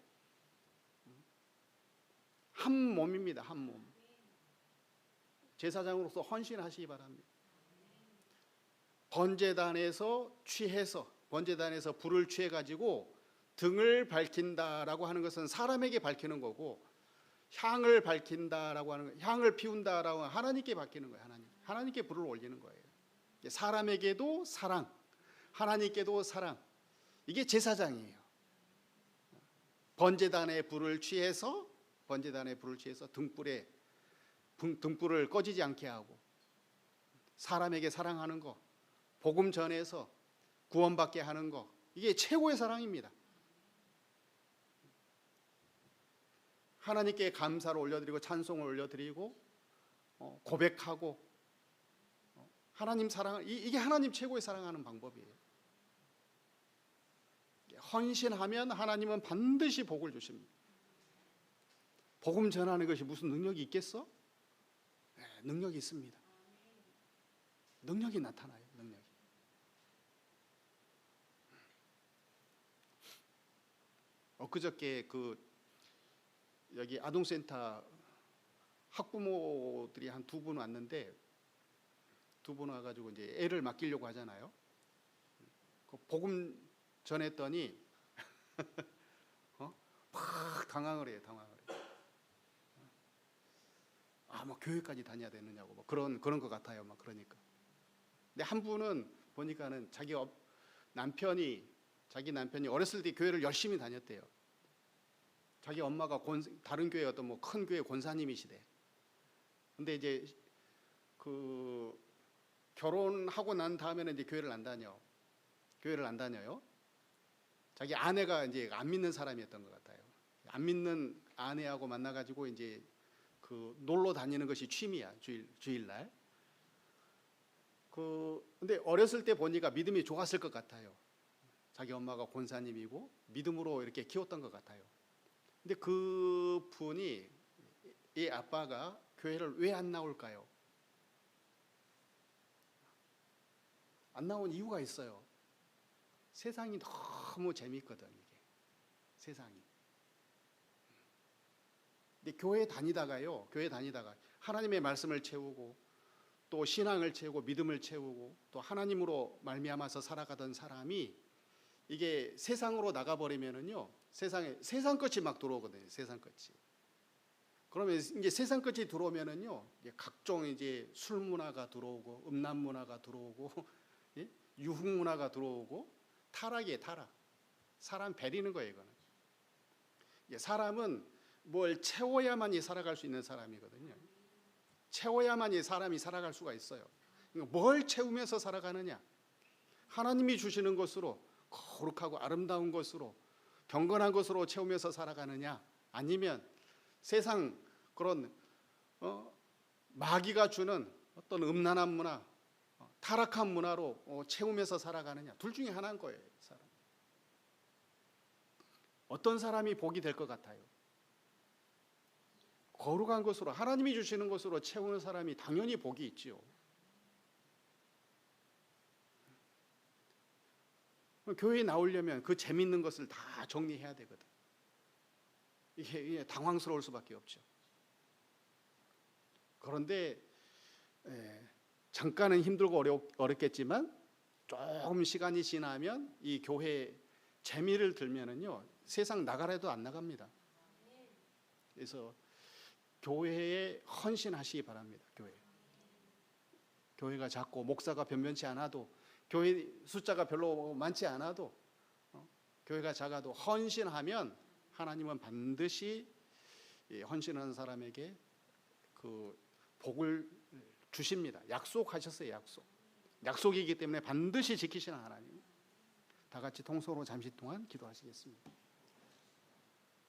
한 몸입니다. 한 몸. 제사장으로서 헌신하시기 바랍니다. 번제단에서 불을 취해 가지고 등을 밝힌다라고 하는 것은 사람에게 밝히는 거고, 향을 밝힌다라고 하는 거, 향을 피운다라고 하는 하나님께 밝히는 거예요. 하나님께 불을 올리는 거예요. 사람에게도 사랑, 하나님께도 사랑. 이게 제사장이에요. 번제단에 불을 취해서 등불을 꺼지지 않게 하고, 사람에게 사랑하는 거, 복음 전해서 구원받게 하는 거, 이게 최고의 사랑입니다. 하나님께 감사를 올려드리고 찬송을 올려드리고 고백하고 하나님 사랑, 이게 하나님 최고의 사랑하는 방법이에요. 헌신하면 하나님은 반드시 복을 주십니다. 복음 전하는 것이 무슨 능력이 있겠어? 네, 능력이 있습니다. 능력이 나타나요. 능력이. 엊그저께 여기 아동센터 학부모들이 한 2분 왔는데, 2분 와가지고 이제 애를 맡기려고 하잖아요. 복음 전했더니 막 당황을 해요. 뭐 교회까지 다녀야 되느냐고, 뭐 그런 것 같아요. 막 그러니까. 근데 한 분은 보니까는 자기 남편이 어렸을 때 교회를 열심히 다녔대요. 자기 엄마가 다른 교회 어떤 뭐 큰 교회 권사님이시대. 근데 이제 결혼하고 난 다음에는 이제 교회를 안 다녀요. 자기 아내가 이제 안 믿는 사람이었던 것 같아요. 안 믿는 아내하고 만나가지고 이제 놀러 다니는 것이 취미야. 주일날. 근데 어렸을 때 보니까 믿음이 좋았을 것 같아요. 자기 엄마가 권사님이고 믿음으로 이렇게 키웠던 것 같아요. 근데 그 분이, 이 아빠가 교회를 왜 안 나올까요? 안 나온 이유가 있어요. 세상이 너무 재밌거든, 이게. 세상이. 근데 교회 다니다가 하나님의 말씀을 채우고, 또 신앙을 채우고, 믿음을 채우고, 또 하나님으로 말미암아서 살아가던 사람이 이게 세상으로 나가버리면은요, 세상 끝이 막 들어오거든요. 세상 끝이. 그러면 이제 세상 끝이 들어오면은요, 각종 이제 술 문화가 들어오고, 음란 문화가 들어오고, 예? 유흥 문화가 들어오고, 타락이에요, 타락. 사람 베리는 거예요, 이거는. 사람은 뭘 채워야만이 살아갈 수 있는 사람이거든요. 채워야만이 사람이 살아갈 수가 있어요. 뭘 채우면서 살아가느냐? 하나님이 주시는 것으로, 거룩하고 아름다운 것으로, 경건한 것으로 채우면서 살아가느냐? 아니면 세상 그런 마귀가 주는 어떤 음란한 문화, 타락한 문화로 채우면서 살아가느냐? 둘 중에 하나인 거예요. 사람. 어떤 사람이 복이 될 것 같아요? 거룩한 것으로 하나님이 주시는 것으로 채우는 사람이 당연히 복이 있지요. 교회에 나오려면 그 재밌는 것을 다 정리해야 되거든. 이게 당황스러울 수밖에 없죠. 그런데 잠깐은 힘들고 어렵겠지만 조금 시간이 지나면 이 교회 재미를 들면은요, 세상 나가라도 안 나갑니다. 그래서 교회에 헌신하시기 바랍니다. 교회가 작고 목사가 변변치 않아도, 교회 숫자가 별로 많지 않아도, 교회가 작아도 헌신하면 하나님은 반드시 헌신하는 사람에게 그 복을 주십니다. 약속하셨어요. 약속이기 때문에 반드시 지키시는 하나님. 다 같이 통성으로 잠시 동안 기도하시겠습니다.